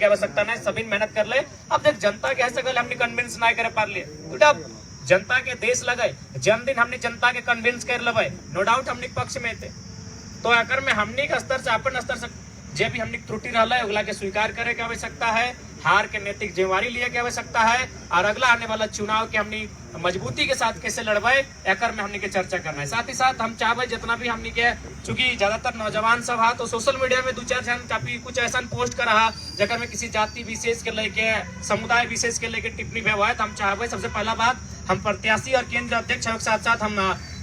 की आवश्यकता नहीं, सभी मेहनत कर ले। अब देख जनता के ऐसे हमने कन्विंस नहीं करे पार लिए तो जनता के देश लगे जन्मदिन हमने जनता के कन्विंस कर लेवे, नो डाउट हमने पक्ष में थे। तो अगर में हमने के स्तर से अपन स्तर से जे भी हमने त्रुटि रहा है अगला के स्वीकार करे की आवश्यकता है, हार के नैतिक जिम्मेवारी लिए की आवश्यकता है, और अगला आने वाला चुनाव के हमने मजबूती के साथ कैसे लड़बे एकर में हमने के चर्चा करना है। साथ ही साथ हम चाहे जितना भी हमने के, चूंकि ज्यादातर नौजवान सब है तो सोशल मीडिया में दो चार जन काफी कुछ ऐसा पोस्ट कर रहा जगह में किसी जाति विशेष के लेके समुदाय विशेष के लेके टिप्पणी हुआ है। तो हम चाहे सबसे पहला बात हम प्रत्याशी और केंद्र अध्यक्ष के साथ साथ हम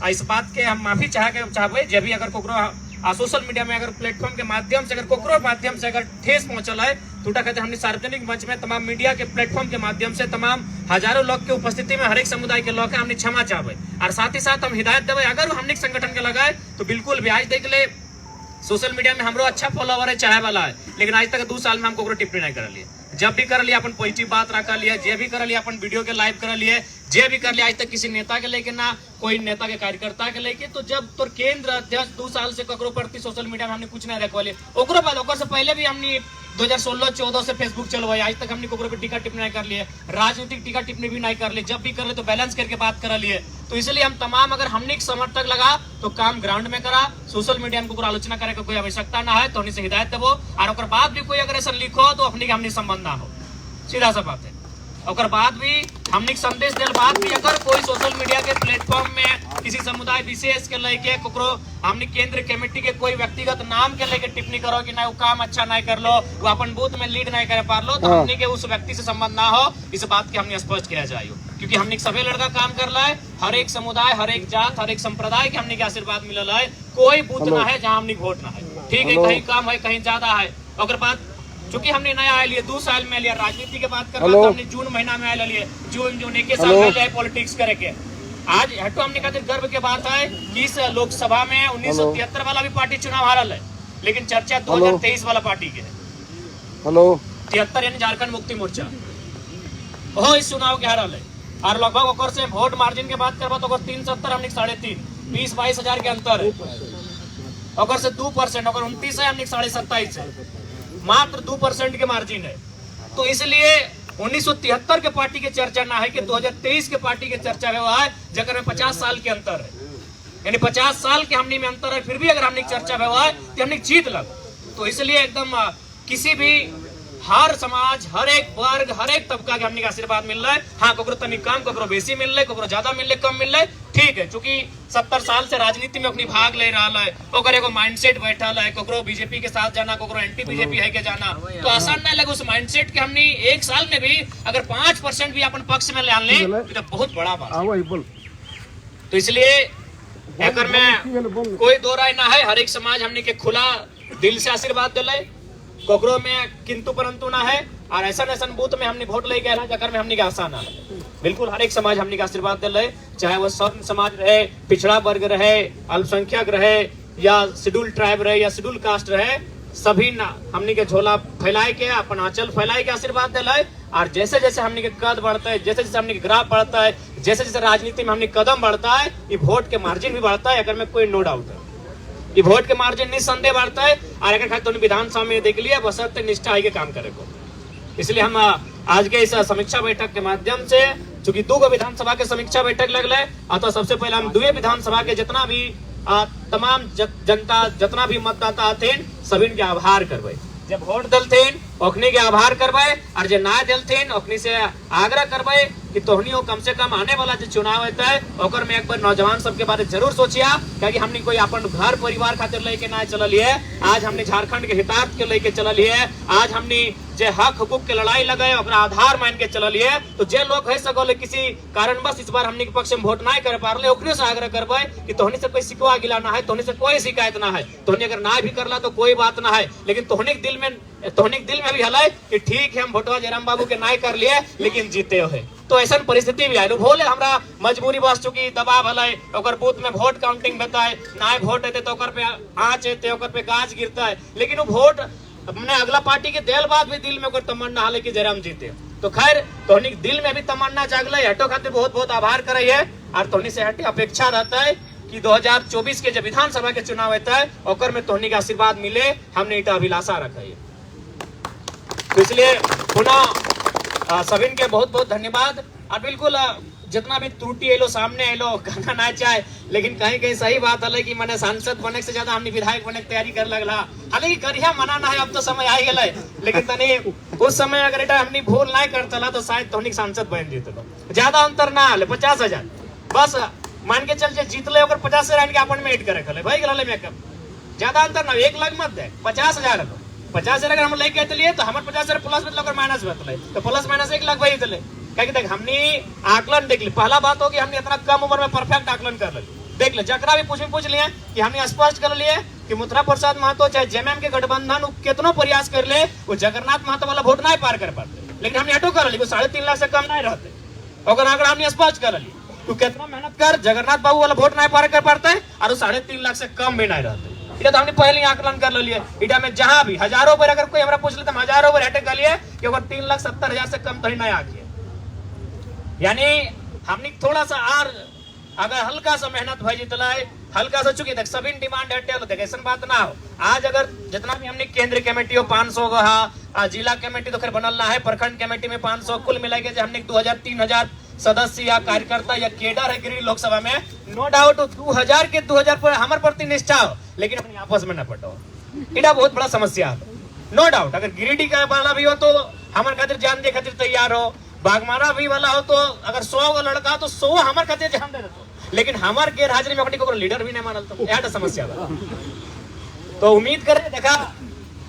इस बात के हम माफी चाहे जब भी अगर कोकरो सोशल मीडिया में अगर प्लेटफॉर्म के माध्यम से अगर कोकरो माध्यम से अगर ठेस पहुंचल है तो कहते हमने सार्वजनिक मंच में तमाम मीडिया के प्लेटफॉर्म के माध्यम से तमाम हजारों लोग के उपस्थिति में हर एक समुदाय के लोग हमने क्षमा चाहे और साथ ही साथ हम हिदायत देवे अगर हमने संगठन के लगाए तो बिल्कुल भी आज देख ले सोशल मीडिया में हमरो अच्छा फॉलोवर है चाहे वाला है, लेकिन आज तक 2 साल में हम कोकरो टिप्पणी नहीं कर लिए। जब भी कर लिया अपन पॉजिटिव बात रखा लिया, जे भी कर लिया अपन वीडियो के लाइव कर लिए, जे भी कर लिया आज तक किसी नेता के लेके ना कोई नेता के कार्यकर्ता के लेके। तो जब तो केंद्र अध्यक्ष 2 साल से ककरो प्रति सोशल मीडिया में हमने कुछ नहीं रखवाले, ओकरो बाद ओकर से पहले भी हमने 2016-14 से फेसबुक चलवाई, आज तक हमने कोकरो पे टीका टिप्पणी नहीं कर लिए, राजनीतिक टीका टिप्पणी भी नहीं कर लिए। जब भी कर ले तो बैलेंस करके बात कर लिए। तो इसलिए हम तमाम अगर हमने एक समर्थक लगा तो काम ग्राउंड में करा, सोशल मीडिया में आलोचना करे का कोई आवश्यकता ना है। तो हमने से हिदायत देवो और ओकर बाद भी कोई अगर ऐसा लिखो तो अपने हमने संबंध ना हो, सीधा सा बात है। और बाद भी हमने संदेश दिल बाद भी अगर कोई सोशल मीडिया के प्लेटफॉर्म में किसी समुदाय विशेष के लेके कोकरो हमने केंद्र कमेटी के कोई व्यक्तिगत नाम के लेके टिप्पणी करो कि ना वो काम अच्छा नहीं कर लो, वो अपन बूथ में लीड नहीं कर पा लो, तो हमने के उस व्यक्ति से संबंध ना हो, इस बात के हमने स्पष्ट किया जाए। क्योंकि हमने सभी लड़का काम कर रहा है, हर एक समुदाय हर एक जात हर एक संप्रदाय के हमने के आशीर्वाद मिलल है, कोई बूथ ना है जहाँ हमने वोट ना है। ठीक है, कहीं कम है कहीं ज्यादा है। और बात चूंकि हमने नया आए लिए 2 साल में लिया, राजनीति के बात कर रहा तो हमने जून महीना में आए लिए, जून 1 साल में लिया पॉलिटिक्स करे के। आज हटो हमने कहते गर्व के बात है कि इस लोकसभा में 1973 वाला भी पार्टी चुनाव हारल है, लेकिन चर्चा 2023 वाला पार्टी के है। 73 यानी झारखंड मुक्ति मोर्चा वो इस चुनाव के हारल है। और लगभग ओकर से वोट मार्जिन के बात करबा तो 370 हमने 3.5 20-22 हजार के अंतर है। ओकर से 2% ओकर 29 है, हमने 27.5 है, मात्र 2% के मार्जिन है। तो इसलिए 1973 के पार्टी के चर्चा ना है कि 2023 के पार्टी के चर्चा हुआ है, जगह में 50 साल के अंतर है, यानी 50 साल के हमने में अंतर है। फिर भी अगर हमने चर्चा हुआ है तो हमने जीत लग। तो इसलिए एकदम किसी भी हर समाज हर एक वर्ग हर एक तबका के हमने का आशीर्वाद मिल रहा है। हाँ, कोकरो तनिक कम कोकरो बेसी मिल रहा है, कोकरो ज्यादा मिल रहा है, कम मिल रहा है, ठीक है। चूंकि 70 साल से राजनीति में अपनी भाग ले रहा है, ओकर एगो माइंडसेट बैठल है, कोकरो बीजेपी के साथ जाना, कोकरो एंटी बीजेपी है के जाना, तो आसान ना लगे। उस माइंडसेट के हमने 1 साल में भी अगर 5% भी अपन पक्ष में ले ले तो बहुत बड़ा बात। तो इसलिए एकर में कोई दो राय ना है, हर एक समाज हमने के खुला दिल से आशीर्वाद दिले, कोकरो में किंतु परंतु ना है। और ऐसा बूथ में हमने वोट ले गया जगह में हमने के आसान है। बिल्कुल हर एक समाज हमने का आशीर्वाद दिल रहे, चाहे वह स्वर्ण समाज रहे, पिछड़ा वर्ग रहे, अल्पसंख्यक रहे, या शेड्यूल ट्राइब रहे या शेड्यूल कास्ट रहे, सभी ना हमने के झोला फैलाए के अपन आंचल फैलाए के आशीर्वाद दिल है। और जैसे जैसे हमने के कद बढ़ता है, जैसे जैसे हमने के ग्राफ बढ़ता है, जैसे जैसे राजनीति में हमने कदम बढ़ता है, ये वोट के मार्जिन भी बढ़ता है। अगर में कोई नो डाउट है, ये वोट के मार्जिन निस्संदेह बढ़ता है। और अगर खाली तो विधानसभा में देख लिया बशर्ते निष्ठा है के काम करे को। इसलिए हम आज के इस समीक्षा बैठक के माध्यम से, चूंकि 2 विधानसभा के समीक्षा बैठक लगल है, अतः सबसे पहले हम 2 विधानसभा के जितना भी तमाम जनता जितना भी मतदाता थे सभी के आभार करबे। जब वोट दलथेन ओखनी के आभार करबे, और जो ना दलथेन ओखनी से आग्रह करबे कि तोहनियों कम से कम आने वाला जो चुनाव होता है ओकर में एक बार नौजवान सबके बारे जरूर सोचिया, क्योंकि हमने कोई अपन घर परिवार खातिर लेके ना चलल है। आज हमने झारखंड के हितार्थ के लेके चलल है, आज हमने जे हक हुकूक के लड़ाई लगाए ओकरा आधार मान के चलल है। तो जे लोग है सगोले किसी कारणवश इस बार हमने के पक्ष में वोट नहीं कर पा रहे, ओकरे से आग्रह करबे कि तोहनी से कोई शिकवा गिला ना है, तोहनी से कोई शिकायत ना है। तोहनी अगर ना भी करला तो कोई बात ना है, लेकिन तोहनी के दिल में भी हल कि ठीक है हम वोटवा जयराम बाबू के नहीं कर लिए लेकिन जीते हो है। तो ऐसा परिस्थिति भी आये भोले हमरा मजबूरी बस चुकी दबाव हल ओकर बूथ में वोट काउंटिंग होता है, ना वोट हेते तो ओकर पे आँच हेते, ओकर पे गाज गिरता है, लेकिन वो वोट अपने अगला पार्टी के देल बाद भी दिल में ओकर तमन्ना हल कि जयराम जीते। तो खैर तोहनी दिल में भी तमन्ना जागल, हटो खातिर बहुत बहुत आभार करे है। और तोहनी से हटे अपेक्षा रहता है कि 2024 के जब विधानसभा के चुनाव होता है ओकर में तोहनी का आशीर्वाद मिले, हमने इटा अभिलाषा रखा है। तो इसलिए पुनः सभी के बहुत बहुत धन्यवाद। और बिल्कुल जितना भी त्रुटि है लो सामने है लो कहना ना चाहे, लेकिन कहीं कहीं सही बात है कि मैंने सांसद बने से ज्यादा हमने विधायक बने की तैयारी कर लगला। हालांकि करिया मना ना है, अब तो समय आ गया, लेकिन तनी उस समय अगर एटा हमने भूल नहीं करता तो शायद तोनिक सांसद बन जीत लो। ज्यादा अंतर ना आले, 50,000 बस मान के चल जीत ले, 50,000 के अपन में एड करे खले भाई गला मेकअप, ज्यादा अंतर ना, 1 लाख मत दे, 50,000 50,000 अगर हम लेके आते तो हमारे 50,000 प्लस मतलब माइनस बतले तो प्लस माइनस 1 लाख वही दिले। क्या देख हमने आकलन देख ली, पहला बात हो कि हमने इतना कम उम्र में परफेक्ट आकलन कर ली। देख ले जकरा भी पूछ लिए कि हमने स्पष्ट कर लिए कि मुथरा प्रसाद महतो चाहे जेएमएम के गठबंधन कितनो प्रयास कर ले वो जगन्नाथ महतो वाला वोट नहीं पार कर पाते, लेकिन हमने हटो कर ली 3.5 लाख से कम नहीं रहते। और अगर हमने स्पष्ट कर ली तो कितना मेहनत कर जगन्नाथ बाबू वाला वोट नहीं पार कर पाते और 3.5 लाख से कम भी नहीं रहते। इधर तो हमने पहले ही आकलन कर लिए, इधर में जहां भी हजारों बार अगर कोई हमरा पूछ ले तो हजारों बार हटे कर लिए कि अगर 3,70,000 से कम तो ही नहीं आके, यानी हमने थोड़ा सा और अगर हल्का सा मेहनत भाई जितला है हल्का सा, चुकी देख सभी डिमांड हटे देख ऐसा बात ना हो। आज अगर जितना भी हमने केंद्रीय कमेटी हो 500 का, जिला कमेटी तो खैर बनल ना है, प्रखंड कमेटी में 500, कुल मिला के हमने 2,000-3,000 सदस्य या कार्यकर्ता या केडर है गिरिडीह लोकसभा में, नो डाउट 2,000 पर हमारे प्रति निष्ठा हो, लेकिन अपनी आपस में न पटो, इधर बहुत बड़ा समस्या है। नो डाउट अगर गिरिडीह का वाला भी हो तो हमारे खातिर जान दे खातिर तैयार हो, बागमारा भी वाला हो तो अगर 100 का लड़का तो 100 हमारे खातिर जान दे देते, लेकिन हमारे गैर हाजिरी में अपनी को लीडर भी नहीं मानल तो यह समस्या बा। तो उम्मीद कर देखा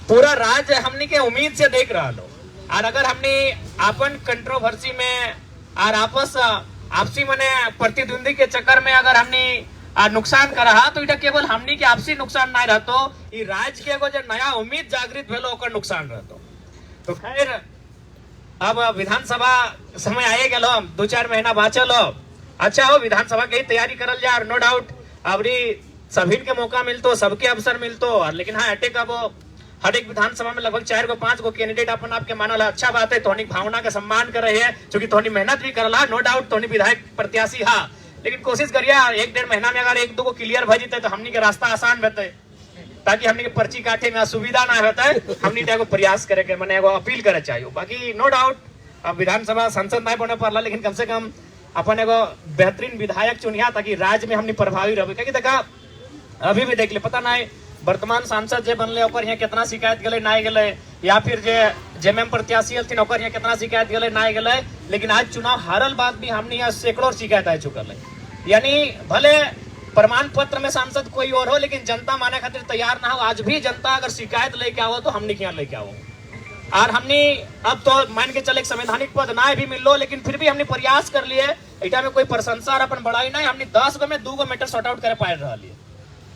पूरा राज्य हमने के उम्मीद से देख रहा लो, और अगर हमने अपन कंट्रोवर्सी में और आपसी मने प्रतिद्वंदी के चक्कर में अगर हमने नुकसान कर रहा तो इटा केवल हमने के आपसी नुकसान नहीं रहतो, ये राज्य के जो नया उम्मीद जागृत भेलो ओकर नुकसान रहतो। तो खैर अब विधानसभा समय आए गलो, 2-4 महीना बाँचल हो, अच्छा हो विधानसभा की तैयारी करल जाए। नो डाउट अबरी सभी के मौका मिलतो, सबके अवसर मिलतो, लेकिन हाँ अटेक अब हर एक विधानसभा में लगभग 4-5 गो कैंडिडेट अपन आपके मानल, अच्छा बात है, तोहनी भावना का सम्मान कर रहे हैं, क्योंकि तोहनी मेहनत भी करला, नो डाउट तोहनी विधायक प्रत्याशी हा, लेकिन कोशिश करिए 1-1.5 महीना में अगर 1-2 को क्लियर भर जीते तो हमनी के रास्ता आसान रहते, ताकि हमनी के पर्ची काटे में असुविधा ना होता है। हमनी एगो प्रयास करे के मैंने एगो अपील करे चाहिए। बाकी नो डाउट अब विधानसभा सांसद नहीं बने पड़ला, लेकिन कम से कम अपन एगो बेहतरीन विधायक चुनिया ताकि राज्य में हमनी प्रभावी रहे। क्योंकि देखा अभी भी देख ले पता नहीं वर्तमान सांसद जे बनले ओकर यहाँ कितना शिकायत गले नहीं गले, या फिर जे जेएमएम प्रत्याशी हथिन ओकर यहाँ कितना शिकायत गले नहीं गले, लेकिन आज चुनाव हारल बाद भी हमने यहाँ सैकड़ों शिकायत आ चुकल है। यानी भले प्रमाण पत्र में सांसद कोई और हो, लेकिन जनता माने खातिर तैयार ना हो। आज भी जनता अगर शिकायत लेके आओ तो हमने यहाँ लेके आओ, और हमने अब तो मान के चले संवैधानिक पद ना भी मिल लो, लेकिन फिर भी हमने प्रयास कर लिए, इटा में कोई प्रशंसा और अपन बढ़ाई नहीं, हमने 10 गो में 2 गो मैटर सॉर्ट आउट करे पाए रहा लिए।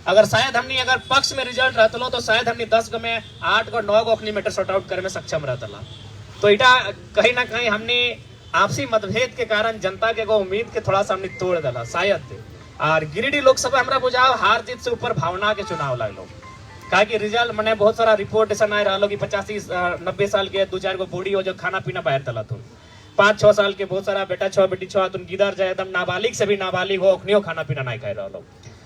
अगर शायद हमने अगर पक्ष में रिजल्ट रहता लो तो शायद हमने 10 गो में 8 गो 9 गो अपनी मैटर सॉर्ट आउट करे में सक्षम रहता ला। तो इटा कहीं ना कहीं हमने आपसी मतभेद के कारण जनता के एगो उम्मीद के थोड़ा सा हमने तोड़ दिला शायद। और गिरिडीह लोकसभा हमरा बुझाओ हार जीत से ऊपर भावना के चुनाव लगलो, कहा कि रिजल्ट मैंने बहुत सारा रिपोर्ट ऐसा नहीं रहा कि 85-90 साल के 2-4 गो बूढ़ी हो जो खाना पीना बाहर तला तुम, 5-6 साल के बहुत सारा बेटा 6 बेटी 6 तुम गिदर जाए एकदम नाबालिग से भी नाबालिग हो अखनियो खाना पीना नहीं खा रहा।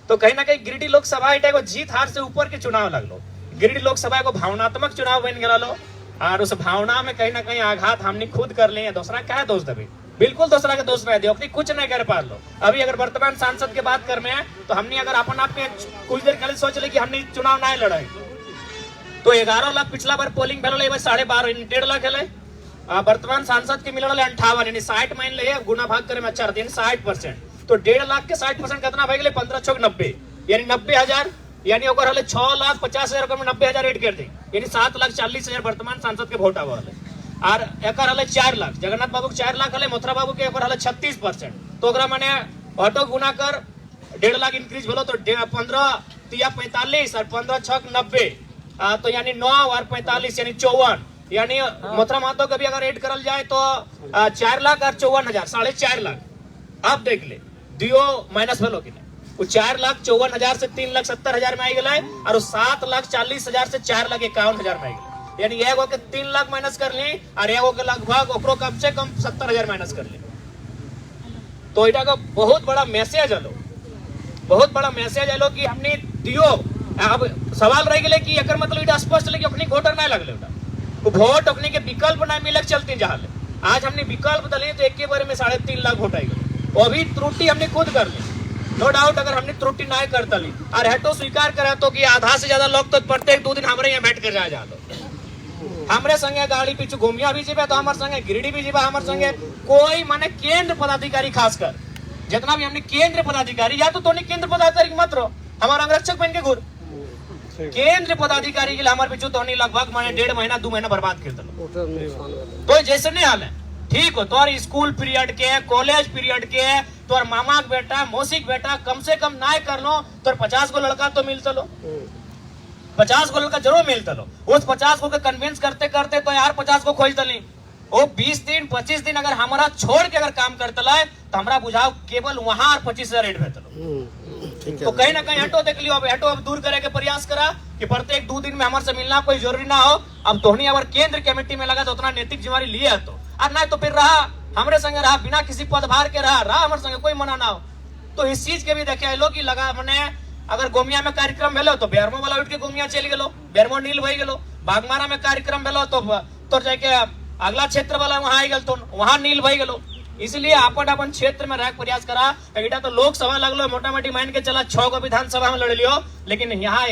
तो कहीं ना कहीं गिरिडीह लोकसभा एगो जीत हार से ऊपर के चुनाव लगलो। गिरिडीह लोकसभा एगो भावनात्मक चुनाव बन गया लो, और उस भावना में कहीं ना कहीं आघात हमने खुद कर लिए, दूसरा क्या दोष देवे, बिल्कुल दूसरा के दोष में अपनी कुछ नहीं कर पा लो। अभी अगर वर्तमान सांसद के बात कर में है तो हमने अगर अपन आपके कुछ देर पहले सोच ले कि हमने चुनाव नहीं लड़े तो 11 लाख पिछला बार पोलिंग भेल 12.5 1.5 लाख है, वर्तमान सांसद के मिलल 58 यानी 60 मान ले गुना भाग करे में अच्छा रहते 60%, तो 1.5 लाख के 60% कितना भाग गए 15-90 यानी 90,000, यानी ओकर हले 6,50,000 में 90,000 ऐड कर दे, यानी 7,40,000 वर्तमान सांसद के वोट आवा है। और एकर हले 4 लाख जगन्नाथ बाबू के 4 लाख हले, मथुरा बाबू के एकर हले 36%, तो ओकरा माने ऑटो गुना कर 1.5 लाख इंक्रीज भेलो तो 15-45 और 15-6 90, तो यानी 9 और 45 यानी 54, यानी मथुरा महतो का भी अगर ऐड करल जाए तो 4 लाख और 54,000 4.5 लाख। अब देख ले दियो माइनस भेलो कि वो 4,54,000 से 3,70,000 में आई गए, और 7,40,000 से 4,51,000 में आई गए, यानी एगो के 3 लाख माइनस कर ली और एगो के लगभग ओकरो कम से कम 70,000 माइनस कर ली। तो इटा का बहुत बड़ा मैसेज आलो, बहुत बड़ा मैसेज आलो कि हमने दियो। अब सवाल रह गए कि एकर मतलब इटा स्पष्ट ले कि अपनी वोटर नहीं लगले, वोट अपने के विकल्प ना मिले चलते जहाँ आज हमने विकल्प दले तो एक बार में 3.5 लाख वोट आएगा। वो भी त्रुटि हमने खुद कर ली, नो डाउट। अगर हमने त्रुटि ना करता ली और हेटो स्वीकार करा तो कि आधा से ज्यादा लोग तो प्रत्येक 2 दिन हमारे यहाँ बैठ कर जा हमारे संगे गाड़ी पीछे घूमिया भी जीवे तो हमारे संगे गिरिडीह भी जीवा हमारे संगे कोई माने केंद्र पदाधिकारी खासकर जितना भी हमने केंद्र पदाधिकारी या तो केंद्र पदाधिकारी मत रहो हमारा अंगरक्षक बन के घूर केंद्र पदाधिकारी के लिए हमारे पीछे तो लगभग माने 1.5 महीना 2 महीना बर्बाद कर दो तो जैसे नहीं हाल है। ठीक हो तो स्कूल पीरियड के कॉलेज पीरियड के तो मामा के बेटा मौसी के बेटा कम से कम ना कर लो तो 50 गो लड़का तो मिलता लो 50 गो लड़का जरूर मिलता लो उस 50 गो के कन्विंस करते करते तो यार 50 को खोज दली वो 20 दिन 25 दिन अगर हमारा छोड़ के अगर काम करता है तो हमारा बुझाओ केवल वहां 25,000 रेट भेजता तो कहीं ना कहीं हटो देख लियो। अब हटो अब दूर करे के प्रयास करा कि प्रत्येक 2 दिन में हमारे से मिलना कोई जरूरी ना हो। अब तोहनी अगर केंद्र कमेटी में लगा तो उतना नैतिक जिम्मेवारी लिए है तो और ना तो फिर रहा हमारे संगे रहा बिना किसी पदभार के रहा हमारे संगे कोई मना ना हो। तो इस चीज के भी देखे लो कि लगा मैंने अगर गोमिया में कार्यक्रम भेलो तो बेरमो वाला उठ के गोमिया चली गेलो बेरमो नील भई गेलो बागमारा में कार्यक्रम भेलो तो जाके अगला क्षेत्र वाला वहां आई गल तो वहां नील भई गेलो। इसलिए अपन क्षेत्र में रह प्रयास करा बेटा तो लोकसभा लगलो मोटा मोटी मान के चला 6 गो विधानसभा में लड़ लियो लेकिन यहाँ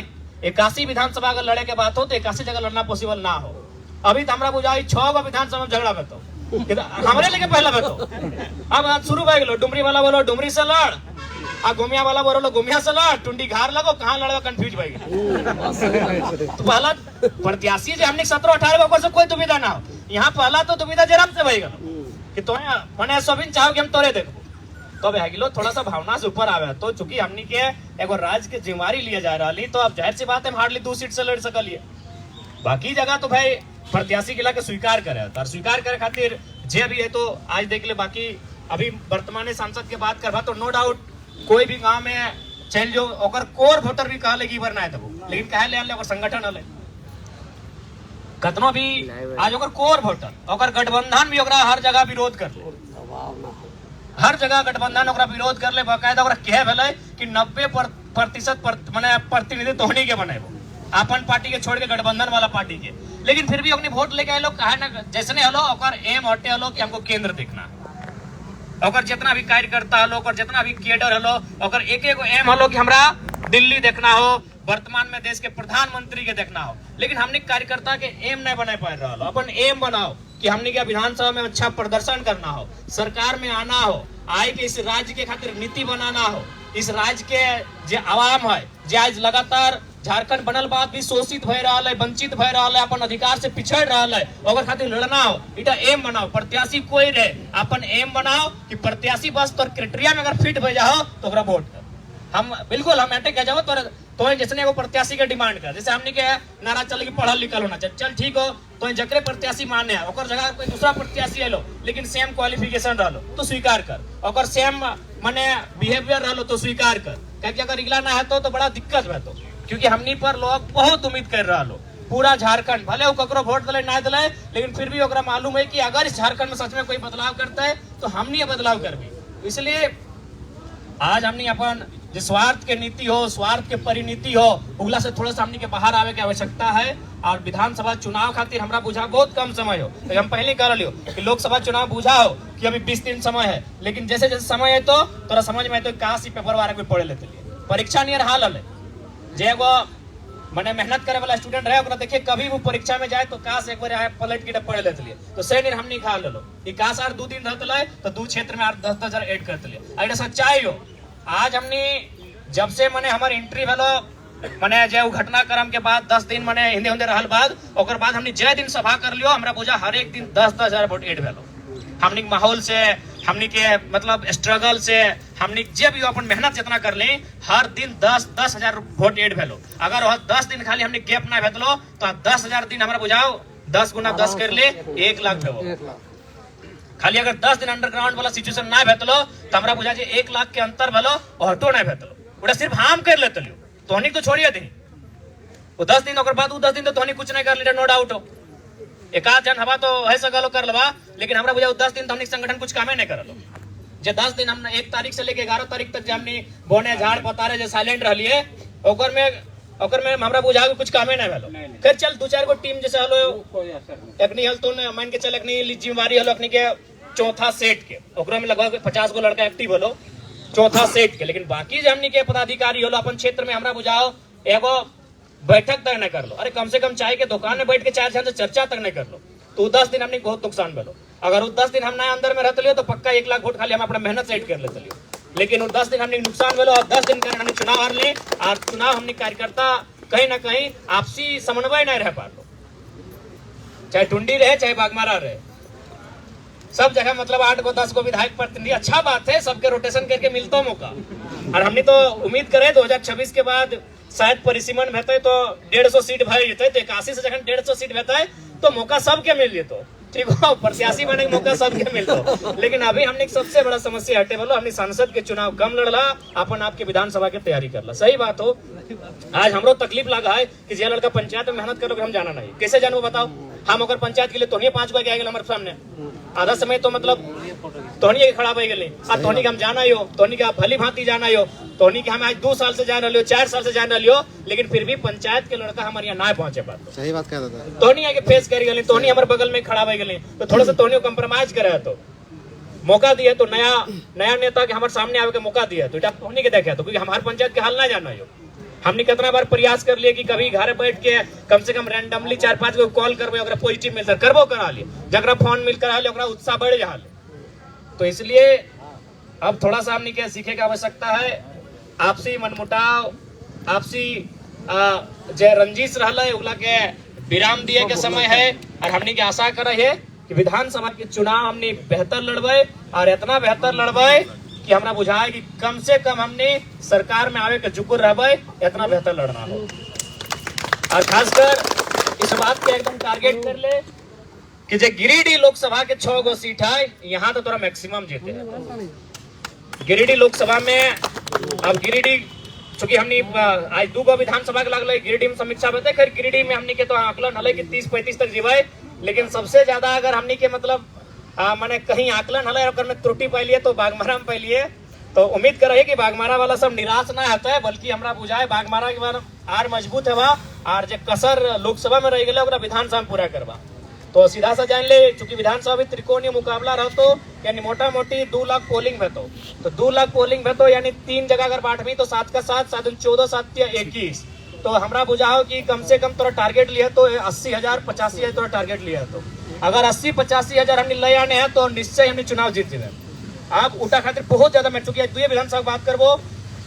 81 विधानसभा अगर लड़े के बात हो तो 81 जगह लड़ना पॉसिबल ना हो। अभी तो हमारा बुझाई 6 गो विधानसभा में झगड़ा बेतो हमारे लेके पहला बेतो अब शुरू हो गलो डुमरी वाला बोलो डुमरी से लड़ आ गोमिया वाला बोलो गोमिया से लड़ टुंडी घार लगो कहाँ लड़ो कंफ्यूज भाई तो पहला प्रत्याशी जो हमने 17-18 वर्ष कोई दुविधा ना हो यहाँ पहला तो दुविधा जरा से भाई गलो कि तो मैंने सोबिन चाहो कि हम तोरे देखो तो भागिलो थोड़ा सा भावना से ऊपर आवे तो चूंकि हमनी के एगो राज्य के जिम्मेवारी लिया जा रही तो अब जाहिर सी बात है हम हार्डली 2 सीट से लड़ सकलिए। बाकी जगह तो भाई प्रत्याशी के लाके स्वीकार करे और स्वीकार करे खातिर जे भी है तो आज देख ले। बाकी अभी वर्तमान सांसद के बात करवा तो नो डाउट कोई भी गाँव में चल जो ओकर कोर वोटर भी कहले कि ना है तब लेकिन कहे ले ओकर संगठन हले कतनो भी आज ओकर कोर वोटर ओकर गठबंधन भी ओकरा हर जगह विरोध कर ले हर जगह गठबंधन ओकरा विरोध कर ले बाकायदा ओकरा कहे भेले कि 90% माने प्रतिनिधित्व होने के बनेबो अपन पार्टी के छोड़ के गठबंधन वाला पार्टी के लेकिन फिर भी अपनी वोट लेके आए लोग कहे ना जैसे हलो ओकर एम हटे हलो कि हमको केंद्र देखना ओकर जितना भी कार्यकर्ता हलो ओकर जितना भी कैडर हलो ओकर एक एम हलो कि हमरा दिल्ली देखना हो वर्तमान में देश के प्रधानमंत्री के देखना हो लेकिन हमने कार्यकर्ता के एम नहीं बना पा रहा हो। अपन एम बनाओ कि हमने क्या विधानसभा में अच्छा प्रदर्शन करना हो सरकार में आना हो आए के इस राज्य के खातिर नीति बनाना हो इस राज्य के जो आवाम है जो आज लगातार झारखंड बनल बाद भी शोषित भय रहा है वंचित भय रहा है अपन अधिकार से पिछड़ रहा है ओकर खातिर लड़ना हो इटा एम बनाओ प्रत्याशी कोई रहे अपन एम बनाओ कि प्रत्याशी बस तोर क्राइटेरिया में अगर फिट हो जाओ तो ओकरा वोट कर हम बिल्कुल हम अटैक जाओ तो जैसे वो प्रत्याशी के डिमांड कर जैसे हमने के नारा चल कि पढ़ल लिखल होना चाहिए चल ठीक हो तो जकरे प्रत्याशी माने है ओकर जगह कोई दूसरा प्रत्याशी आलो लेकिन सेम क्वालिफिकेशन रहलो तो स्वीकार कर ओकर सेम माने बिहेवियर रहलो तो स्वीकार कर क्योंकि अगर इगला ना है तो बड़ा दिक्कत है तो क्योंकि हमनी पर लोग बहुत उम्मीद कर रहा लो पूरा झारखंड भले वो ककरो वोट दले ना दले लेकिन फिर भी ओकरा मालूम है कि अगर इस झारखंड में सच में कोई बदलाव करता है तो हमनी ये बदलाव कर भी। इसलिए आज हमने अपन जो स्वार्थ के नीति हो स्वार्थ के परिनीति हो उगला से थोड़ा सा हमने के बाहर आवे की आवश्यकता है। और विधानसभा चुनाव खातिर हमरा बुझा बहुत कम समय हो तो हम पहले कह लियो कि लोकसभा चुनाव बुझा हो कि अभी 20 दिन समय है लेकिन जैसे जैसे समय है तो तोरा समझ में तो कहाँ से पेपर वाला कोई पढ़े लेते परीक्षा नियर हाल है जे एगो मैंने मेहनत करे वाला स्टूडेंट रहे देखिए कभी वो परीक्षा में जाए तो काश एक बार पलट के पढ़ लेते लिए तो से हम नहीं खा लो कि काश आर 2 दिन रहते तो 2 क्षेत्र में 10,000 ऐड करते लिए अगर सच्चाई हो। आज हमने जब से मैंने हमारे एंट्री भेलो मैंने जो घटनाक्रम के बाद 10 दिन मैंने हिंदे हिंदे रहल बाद ओकर बाद हमने जय दिन सभा कर लियो हमरा बुझा हर एक दिन 10,000 वोट ऐड भेलो हमने माहौल से हमने के मतलब स्ट्रगल से हमने जे भी अपन मेहनत जितना कर ले हर दिन 10,000 वोट ऐड भेलो अगर वह 10 दिन खाली हमने गैप ना भेजलो तो 10,000 दिन हमारा बुझाओ 10 गुना 10 कर ले 1 लाख भेजो खाली अगर 10 दिन अंडरग्राउंड वाला सिचुएशन ना भेजलो तो हमारा बुझा 1 लाख के अंतर भेलो और हटो ना भेजलो उड़ा सिर्फ हम कर लेते लियो तोहनी तो छोड़िए दी वो 10 दिन बाद वो 10 दिन तो तोहनी कुछ नहीं कर ले नो डाउट हो एक आध जन हवा तो है सगलो कर लवा लेकिन हमरा बुझा 10 दिन तो हमने संगठन कुछ कामे नहीं करलो जे 10 दिन हमने 1 तारीख से लेके 11 तारीख तक हमने बोने झाड़ पतारे जे साइलेंट रहलिए ओकर में और में हमरा बुझा के कुछ कामे नहीं भेलो। फिर चल दो चार गो टीम जैसे हलो एकनी हल तो मान के चल एकनी जिम्मेवारी हलो एकनी के चौथा सेट के ओकरा में लगभग 50 गो लड़का एक्टिव हलो चौथा सेट के, लेकिन बाकी जो हमनी के पदाधिकारी हलो अपन क्षेत्र में हमरा बुझाओ एगो बैठक तक नहीं कर लो। अरे कम से कम चाय के दुकान में बैठ के चार से चर्चा तक नहीं कर लो तो 10 दिन हमने बहुत नुकसान भेलो। अगर वो 10 दिन हम ना अंदर में रहते लियो तो पक्का 1 लाख वोट खाली हम अपना मेहनत सेट कर लेते लियो, लेकिन वो 10 दिन हमने नुकसान भेलो और 10 दिन का हमने चुनाव हार ले और चुनाव हमने कार्यकर्ता कहीं ना कहीं आपसी समन्वय नहीं रह पा लो, चाहे टुंडी रहे चाहे बागमारा रहे, सब जगह मतलब 8 गो 10 गो विधायक प्रतिनिधि। अच्छा बात है, सबके रोटेशन करके मिलता मौका। और हमने तो उम्मीद करे 2026 के बाद शायद परिसीमन भेटे तो 150 सीट भर जेते, तो 81 से जखन 150 सीट भेटे तो मौका सबके मिल जेतो, ठीक हो, प्रत्याशी बने के मौका सबके मिलतो। लेकिन अभी हमने सबसे बड़ा समस्या हटे बोलो हमने सांसद के चुनाव कम लड़ला, अपन आपके विधानसभा के तैयारी करला। सही बात हो, आज हमरो तकलीफ लगा है कि जे लड़का पंचायत में मेहनत करोगे हम जाना नहीं, कैसे जानू बताओ। हम अगर पंचायत के लिए तोहनी 5 गो आ गए हमारे सामने, आधा समय तो मतलब तोहनी खड़ा हो गए आ तोहनी के हम जाना हो, तोहनी के भली भांति जाना हो, तोहनी के हम आज 2 साल से जान रहे हो, 4 साल से जान रहे हो, लेकिन फिर भी पंचायत के लड़का हमारे यहाँ ना पहुंचे बात। सही बात कह रहा था। तोहनी आगे फेस कर गए, तोहनी हमारे बगल में खड़ा हो गए, तो थोड़ा सा तोहनी को कंप्रोमाइज करे तो मौका दिया, तो नया नेता के हमारे सामने आवे के मौका दिया तो तोहनी के देखे तो, क्योंकि हमारे पंचायत के हाल ना जाना हो। हमने कितना बार प्रयास कर लिया कि कभी घर बैठ के कम से कम रैंडमली 4-5 को कॉल करबे, अगर पॉजिटिव मिलता करबो करा लिए, जगरा फोन मिल करा ले ओकरा उत्साह बढ़ जा ले। तो इसलिए अब थोड़ा सा हमने क्या सीखे की आवश्यकता है, आपसी मनमुटाव, आपसी जे रंजिश रहले उगला के विराम दिए के समय है। और हमने की आशा करे है कि विधानसभा के चुनाव हमने बेहतर लड़बे और इतना बेहतर लड़बे कि हमरा बुझाए कि कम से कम हमने सरकार में आवे के जुकुर रहबे, इतना बेहतर लड़ना हो। और खासकर इस बात के एकदम टारगेट कर ले कि जे गिरिडीह लोकसभा के 6 गो सीट है, यहाँ तो तोरा मैक्सिमम जीते हैं गिरिडीह लोकसभा में। अब गिरिडीह चूंकि हमने आज 2 गो विधानसभा के लगल गिरिडीह में समीक्षा बता, खैर गिरिडीह में हमने के तो आकलन हल कि 30-35 तक जीवे, लेकिन सबसे ज्यादा अगर हमने के मतलब मैंने कहीं आकलन हल और में त्रुटि पाइलिए तो बागमारा में पाइलिए। तो उम्मीद कर रहे कि बागमारा वाला सब निराश ना होता है, बल्कि हमरा बुझाए बागमारा के बार आर मजबूत है और जो कसर लोकसभा में रह गए विधानसभा में पूरा करवा। तो सीधा सा जान ले, चूंकि विधानसभा में त्रिकोणीय मुकाबला रहतो यानी मोटा मोटी 2 लाख पोलिंग भेतो, तो 2 लाख पोलिंग भेतो यानी 3 जगह अगर बांटवी तो 7 का 7, 7 14, 7 21। तो हमरा बुझाओ कि कम से कम तोरा टारगेट लिया तो 80,000 85,000 तोरा टारगेट लिया तो अगर 80-85 हजार हमने ले आने हैं तो निश्चय हमने चुनाव जीत जाए। आप उठा खातिर बहुत ज्यादा मैं चूंकि 2 विधानसभा बात करबो,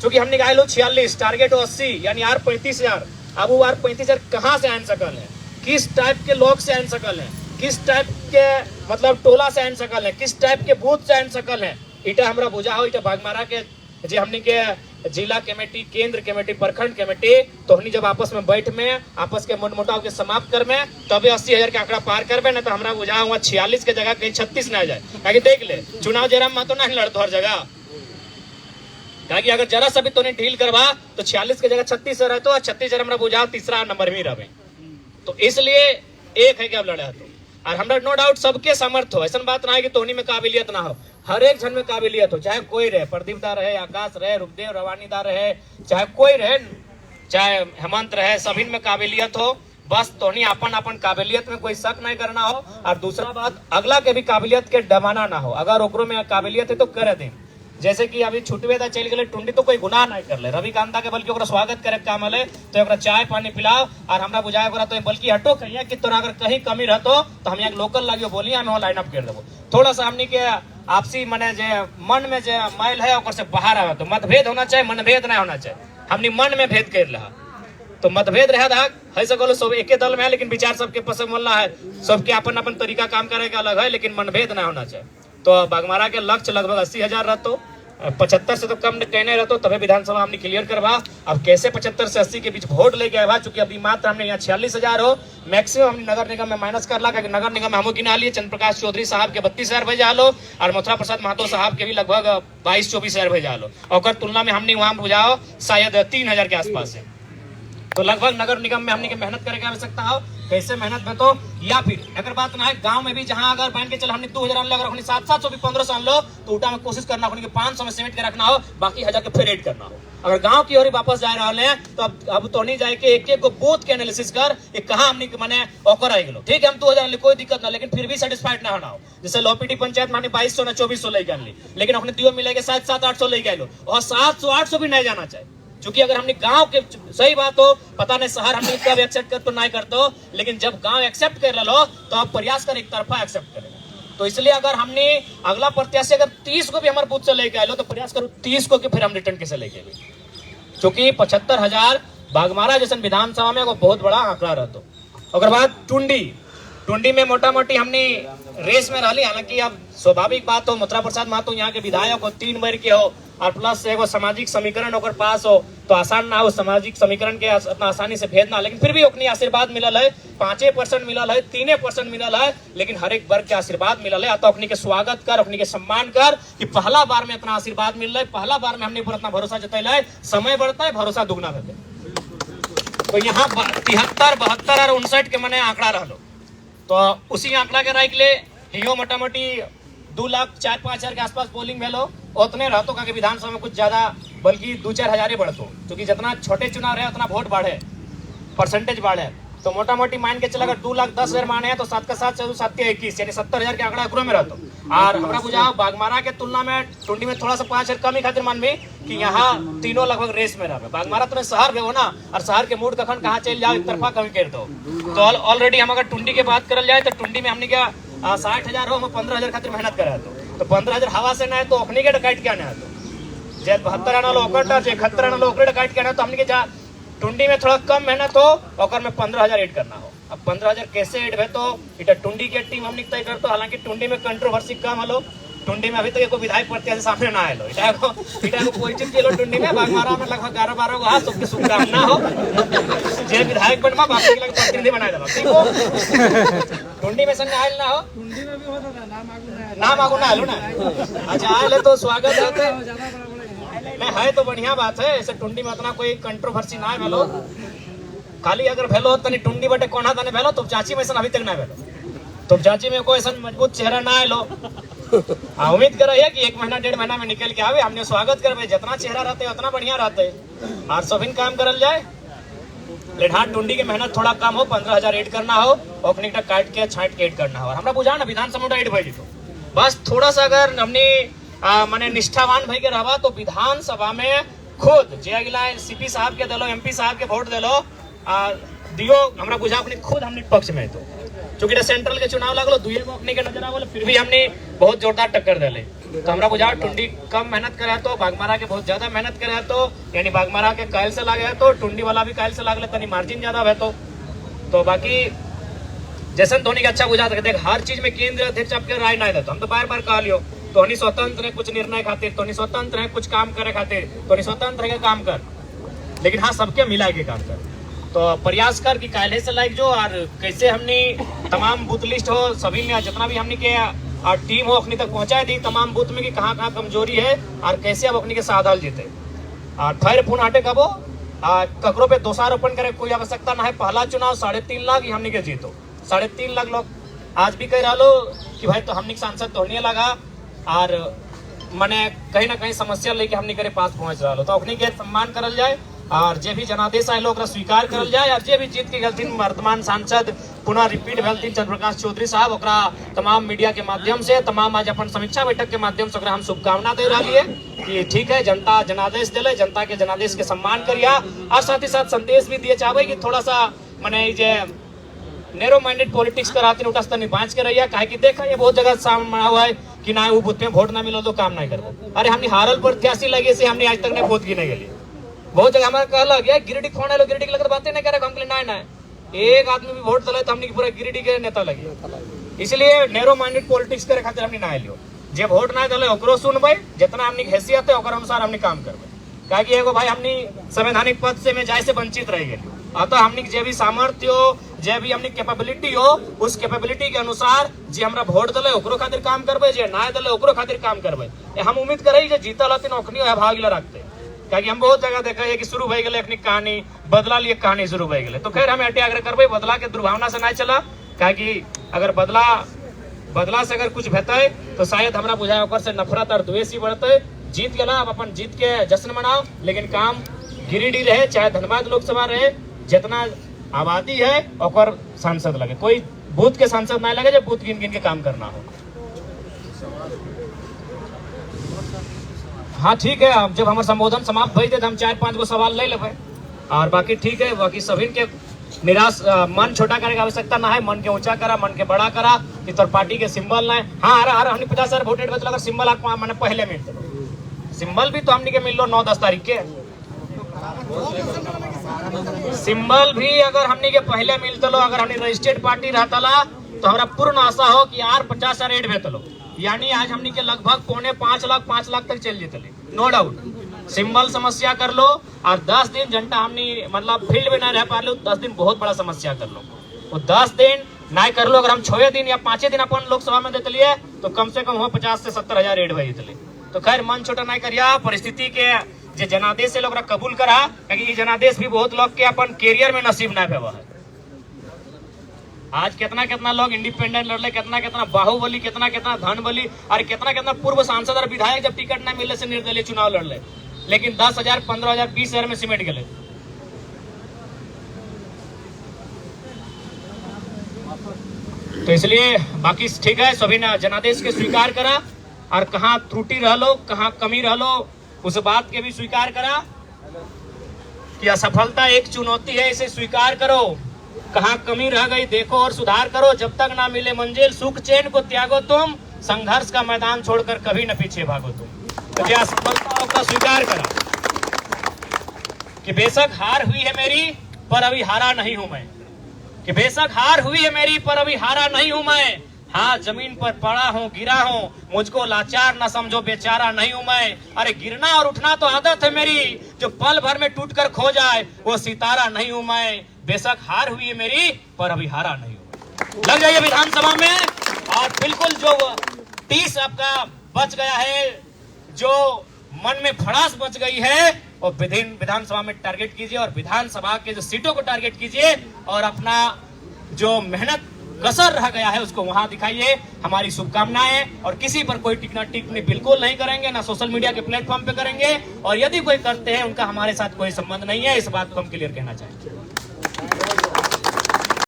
चूंकि हमने गाय लो 46 टारगेट हो 80 यानी आर 35,000। अब वो आर 35,000 कहाँ से आन सकल है, किस टाइप के लोग से आन सकल है, किस टाइप के मतलब टोला से आन सकल है, किस टाइप के बूथ से आन सकल है, इटा हमरा बुझा हो। इटा बागमारा के जे हमने के जिला कमेटी, केंद्र कमेटी, प्रखंड कमेटी तो हमने जब आपस में बैठ में आपस के मनमुटाव के समाप्त कर में तबे 80,000 के आंकड़ा पार करबे, ना तो हमरा बुझा हुआ 46 के जगह कहीं 36 ना जाए। ताकि देख ले चुनाव जरा महतो नहीं लड़तो हर जगह, ताकि अगर जरा सा भी तो ढील करवा तो 46 के जगह 36 रहते और 36 हमरा बुझा तीसरा नंबर में रहे। तो इसलिए एक है कि अब लड़े तो और हमरा नो डाउट सबके सामर्थ्य हो, ऐसा बात ना है कि तोहनी में काबिलियत ना हो, हर एक जन में काबिलियत हो, चाहे कोई रहे, प्रदीप दा रहे, आकाश रहे, रुपदेव रवानी दा रहे, चाहे कोई रहे, चाहे हेमंत रहे, सभी में काबिलियत हो। बस तोहनी अपन काबिलियत में कोई शक नहीं करना हो। और दूसरा बात, अगला के भी काबिलियत के दबाना ना हो, अगर ओकरो में काबिलियत है तो करे दे। जैसे कि अभी छुटवे दा चल गए टुंडी तो कोई गुनाह नहीं कर ले, रविकांता के बल्कि ओकरा स्वागत करे काम है तो ओकरा चाय पानी पिलाओ और हमरा बुझाए ओकरा तो बल्कि हटो कहिया कि तोरा अगर कहीं कमी रहतो तो हम यहाँ लोकल लागियो बोली हम लाइन अप कर देबो। थोड़ा सा हमनी के आपसी मने जे मन में जे मैल है ओकर से बाहर आवे, तो मतभेद होना चाहिए, मनभेद नहीं होना चाहिए। हमनी मन में भेद कर रहा तो मतभेद रहे था है सकलो सब एके दल में है, लेकिन विचार सबके पसंद वाला है, सबके अपन तरीका काम करे का अलग है, लेकिन मनभेद ना होना चाहिए। तो बागमारा के लक्ष्य लगभग 80,000 रहतो, 75 से तो कम कहने रहतो तभी विधानसभा हमने क्लियर करवा। अब कैसे 75 से 80 के बीच वोट लेके आया, चूंकि अभी मात्र हमने यहाँ 46,000 हो, मैक्सिमम हमने नगर निगम में माइनस कर ला, क्योंकि नगर निगम में हमको गिना लिए चंद्र प्रकाश चौधरी साहब के 32,000 भेजा लो और मथुरा प्रसाद महतो साहब के भी लगभग 22-24,000 भेजा लो, और तुलना में हमने वहां बुझाओ शायद 3,000 के आसपास है। तो लगभग नगर निगम में हमने मेहनत करने की आवश्यकता हो। कैसे मेहनत में तो, या फिर अगर बात ना है गांव में भी जहां अगर मान के चल हमने 2000 अनलो, अगर हमने 700 भी 1500 अनलो तो उल्टा में कोशिश करना कि 500 में सीमेंट के रखना हो, बाकी 1000 के फिर ऐड करना हो। अगर गांव की ओर वापस जा रहे हैं तो अब तो नहीं जाए कि एक एक को बूथ के एनालिसिस कर कहाँ हमने माने ओकर आई गलो, ठीक है हम 2000 कोई दिक्कत ना, लेकिन फिर भी सेटिस्फाइड ना होना हो। जैसे लोपीटी पंचायत में 2200 ना 2400 लेके आनली, लेकिन अपने दियो मिलेगा शायद 700-800 लेके आलो, और 700-800 भी नहीं जाना चाहिए। क्योंकि अगर हमने गांव के, सही बात हो, पता नहीं शहर हमने कब एक्सेप्ट कर तो नहीं कर दो, लेकिन जब गांव एक्सेप्ट कर लो तो आप प्रयास कर एक तरफा एक्सेप्ट करेगा। तो इसलिए अगर हमने अगला प्रत्याशी अगर 30 को भी हमारे बूथ से लेके आए लो तो प्रयास करो 30 को कि फिर हम रिटर्न कैसे लेके आए, क्योंकि 75,000 बागमारा जैसे विधानसभा में वो बहुत बड़ा आंकड़ा रहता। अगर बात टुंडी में मोटा मोटी हमने रेस में रही, हालांकि अब स्वाभाविक बात हो मथुरा प्रसाद महतो यहाँ के विधायक हो 3 बार के हो, और प्लस एगो सामाजिक समीकरण ओकर पास हो तो आसान ना हो सामाजिक समीकरण के इतना आसानी से भेद ना, लेकिन फिर भी ओकनी आशीर्वाद मिलल है, 5% मिलल है, 3% मिलल है, लेकिन हर एक वर्ग के आशीर्वाद मिलल है। तो ओकनी के स्वागत कर, ओकनी के सम्मान कर कि पहला बार में इतना आशीर्वाद मिल रहा है, पहला बार में हमने पर इतना भरोसा जतैल है, समय बढ़ता है भरोसा दुगना होता है। तो यहाँ 73, 72 और 59 के मने आंकड़ा रहो, तो उसी आंकड़ा के राइट ले हियो मोटा मोटी 2,04,5,000 के आसपास पोलिंग भेलो, उतने रहतो का विधानसभा में कुछ ज्यादा बल्कि 2-4 हजार बढ़तो, क्योंकि जितना छोटे चुनाव रहे उतना वोट बढ़े, परसेंटेज बढ़े। तो मोटा मोटी मान के चला अगर 2,10,000 माने हैं तो 7 का 7 7 21 यानी 70,000 के आंकड़ा एकरो में रहतो। और हमरा बुझाओ बागमारा के तुलना में टुंडी में थोड़ा सा 5,000 कम ही खातिर मान भी कि यहाँ तीनों लगभग रेस में रहे। बागमारा तो शहर में हो ना, और शहर के मूड कखन कहाँ चल जाओ एक तरफा कमी कर दो। तो ऑलरेडी हम अगर टुंडी की बात करल जाए तो टुंडी में हमने क्या 60,000 हो, 15,000 खातिर मेहनत करे तो 15,000 हवा से ना है तो अपनी के डकाइट क्या ना तो जे 72 आना लो ओकर जे 71 आना लो ओकर डकाइट क्या ना, तो हमने के जा टुंडी में थोड़ा कम मेहनत हो ओकर में 15,000 ऐड करना हो। अब 15,000 कैसे ऐड है तो इटा टुंडी के टीम हमने तय करतो। हालांकि टुंडी में कंट्रोवर्सी कम हलो, टुंडी में अभी तक कोई विधायक प्रत्याशी सामने ना आएलो, इटा को पॉजिटिव केलो टुंडी में। बागमारा में लगभग 11-12 गो हां सबके शुभकामना हो, जे विधायक बनवा बाकी के लगे प्रतिनिधि बनाए देबा, ठीक हो। टुंडी में सन आइल ना हो, टुंडी में भी होता था नाम आगू ना आलो ना, अच्छा आइले तो स्वागत है नहीं है तो बढ़िया बात है। ऐसे टुंडी में उतना कोई कंट्रोवर्सी ना भेलो, खाली अगर भेलो तनी टुंडी बटे कोना तने भेलो तो चाची में अभी तक ना भेलो, तो चाची में कोई ऐसा मजबूत चेहरा ना आलो। उम्मीद कर रही है कि 1 महीना 1.5 महीना में निकल के आवे, हमने स्वागत करवे, जितना चेहरा रहते उतना बढ़िया रहते और सभी काम करल जाए। लेकिन हाँ टुंडी की मेहनत थोड़ा कम हो, 15,000 ऐड करना हो, ओपनिंग का काट के छांट के ऐड करना हो। और हमरा बुझा ना विधानसभा ऐड भाई तो बस थोड़ा सा अगर हमने माने निष्ठावान भाई के रहा तो विधानसभा में खुद जे अगला सीपी साहब के दिलो, एमपी साहब के वोट दिलो दियो, हमरा बुझा अपने खुद हमने पक्ष में तो चूंकि सेंट्रल के चुनाव लगलो दुए को अपने के नजर आवल, फिर भी हमने बहुत जोरदार टक्कर दिले। तो हमरा बुझा टुंडी कम मेहनत करे तो बागमारा के बहुत ज्यादा मेहनत करे तो यानी बागमारा के कायल से लागे तो टुंडी वाला भी कायल से लागले तनी मार्जिन ज्यादा है। तो बाकी जैसन धोनी का अच्छा बुझा देख हर चीज में केंद्र अध्यक्ष आपके राय ना देते, हम तो बार बार कह लियो तो नहीं स्वतंत्र है कुछ निर्णय खातिर, तो नहीं स्वतंत्र है कुछ काम करे खातिर, तो नहीं स्वतंत्र है काम कर, लेकिन हाँ सबके मिला के काम कर। तो प्रयास कर कि काले से लाइक जो और कैसे हमने तमाम बूथ लिस्ट हो सभी में जितना भी हमने के टीम हो अपनी तक पहुंचाए दी तमाम बूथ में कि कहाँ कहाँ कमजोरी है और कैसे अब अपनी के साधल जीते। और फिर फोन हटे कबो ककरो पे दोषारोपण करे कोई आवश्यकता ना है। पहला चुनाव 3.5 लाख ही हमने के जीतो, 3.5 लाख लोग आज भी कह रहा कि भाई तो हमने सांसद तो होने लगा और मैंने कहीं ना कहीं समस्या लेके हमने करे पास पहुंच रहा तो अपनी के सम्मान करल जाए और जे भी जनादेश आए लोग स्वीकार करल जाए। और जे भी जीत के गलती वर्तमान सांसद पुनः रिपीट भेलथिन चंद्रप्रकाश चौधरी साहब, ओकरा तमाम मीडिया के माध्यम से तमाम आज अपन समीक्षा बैठक के माध्यम से हम शुभकामना दे रही है कि ठीक है जनता जनादेश दिले, जनता के जनादेश के सम्मान करिया और साथ ही साथ संदेश भी दिए चाहे कि थोड़ा सा मैंने जे नैरो माइंडेड पॉलिटिक्स कराती उठा स्तर बाँच के रहिए। काहे कि देखा ये बहुत जगह सामने हुआ है कि ना वो बूथ में वोट ना मिलो तो काम नहीं करो। अरे हमने हारल प्रत्याशी लगे से हमने आज तक नहीं वोट की नहीं गली, बहुत जगह हमारा कहला गया गिरिडीह फोन आलो गिरिडीह लगे बातें नहीं करे, हमके ना एक आदमी भी वोट दिला तो हमने पूरा गिरिडीह के नेता लगे। इसलिए नैरो माइंडेड पॉलिटिक्स करे खातिर हमने ना लियो, जे वोट ना दिले ओकरो सुनबे, जितना हमने हैसियत है ओकर अनुसार हमने काम करबे। काहे कि एगो भाई हमने संवैधानिक पद से में जाए से वंचित रह गए, अतः हमने जे भी सामर्थ्य हो जे भी हमने कैपेबिलिटी हो उस कैपेबिलिटी के अनुसार जे हमरा वोट दिले ओकरो खातिर काम करबे, जे ना दिले ओकरो खातिर काम करबे। हम उम्मीद करे जे जीतल हथिन ओखनी भाग ले रखते क्योंकि हम बहुत जगह देखा है कि शुरू हो गए अपनी कहानी बदला लिए कहानी शुरू हो गए। तो खैर हम एटे आग्रह करबे बदला के दुर्भावना से ना चला, क्योंकि अगर बदला से अगर कुछ भेटे तो शायद हमरा बुझाए ओकर से नफरत और द्वेष ही बढ़ते। जीत गया अब अपन जीत के जश्न मनाओ, लेकिन काम गिरिडीह रहे चाहे धनबाद लोकसभा रहे, जितना आबादी है और सांसद लगे, कोई बूथ के सांसद ना लगे जो बूथ गिन गिन के काम करना हो। हाँ ठीक है, अब जब हमारे संबोधन समाप्त भई थे तो हम 4-5 गो सवाल ले लेबे और बाकी ठीक है। बाकी सभी के निराश मन छोटा करे की आवश्यकता ना है, मन के ऊंचा करा, मन के बड़ा करा कि तोर पार्टी के सिंबल ना है। हाँ अरे हमने 50,000 वोट बचल, अगर सिंबल मैंने पहले मिल सिंबल भी तो हमने के मिल लो 9-10 तारीख के सिंबल भी अगर हमने के पहले मिलते लो, अगर हमने रजिस्टर्ड पार्टी रहता ला तो हमारा पूर्ण आशा हो कि यार 50,000 एड भेतलो, यानी आज हमने के लगभग 4.5 लाख तक चल जेतले, नो डाउट। सिंबल समस्या कर लो और 10 दिन जनता हमने मतलब फील्ड में ना रह पा लो, 10 दिन बहुत बड़ा समस्या कर लो। वो 10 दिन ना कर लो, अगर हम 6 दिन या 5 दिन अपन लोकसभा में देते लिए तो कम से कम हो 50 से 70,000 एड भेजते। तो खैर मन छोटा नहीं करिया, परिस्थिति के जे जनादेश से लोग कबूल करा, क्योंकि जनादेश भी बहुत लोग के अपन कैरियर में नसीब ना भेवा है। आज कितना लोग इंडिपेंडेंट लड़ले, कितना बाहुबली, कितना धन बली और कितना पूर्व सांसद और विधायक जब टिकट न मिलने से निर्दलीय चुनाव लड़ले, लेकिन 10,000, 15,000, 20,000 में सिमट गए। तो इसलिए बाकी ठीक है, सभी ने जनादेश के स्वीकार करा और कहाँ त्रुटि रह लो, कहाँ कमी रह लो, उस बात के भी स्वीकार करा कि असफलता एक चुनौती है, इसे स्वीकार करो। कहाँ कमी रह गई देखो और सुधार करो। जब तक ना मिले मंजिल सुख चैन को त्यागो तुम, संघर्ष का मैदान छोड़कर कभी न पीछे भागो तुम। तो क्या असफलताओं का स्वीकार करा कि बेशक हार हुई है मेरी पर अभी हारा नहीं हूं मैं, कि बेशक हार हुई है मेरी पर अभी हारा नहीं हूं मैं। हाँ जमीन पर पड़ा हूँ, गिरा हूँ, मुझको लाचार न समझो, बेचारा नहीं हूं मैं। अरे गिरना और उठना तो आदत है मेरी, जो पल भर में टूट कर खो जाए वो सितारा नहीं हूं मैं। बेशक हार हुई है मेरी पर अभी हारा नहीं हूं। लग जाइए विधानसभा में और बिल्कुल जो 30 आपका बच गया है, जो मन में भड़ास बच गई है, और विधानसभा में टारगेट कीजिए और विधानसभा के जो सीटों को टारगेट कीजिए और अपना जो मेहनत कसर रह गया है उसको वहां दिखाइए। हमारी शुभकामनाएं, और किसी पर कोई टिप्पणी बिल्कुल नहीं करेंगे, ना सोशल मीडिया के प्लेटफॉर्म पे करेंगे, और यदि कोई करते हैं उनका हमारे साथ कोई संबंध नहीं है, इस बात को हम क्लियर कहना चाहेंगे।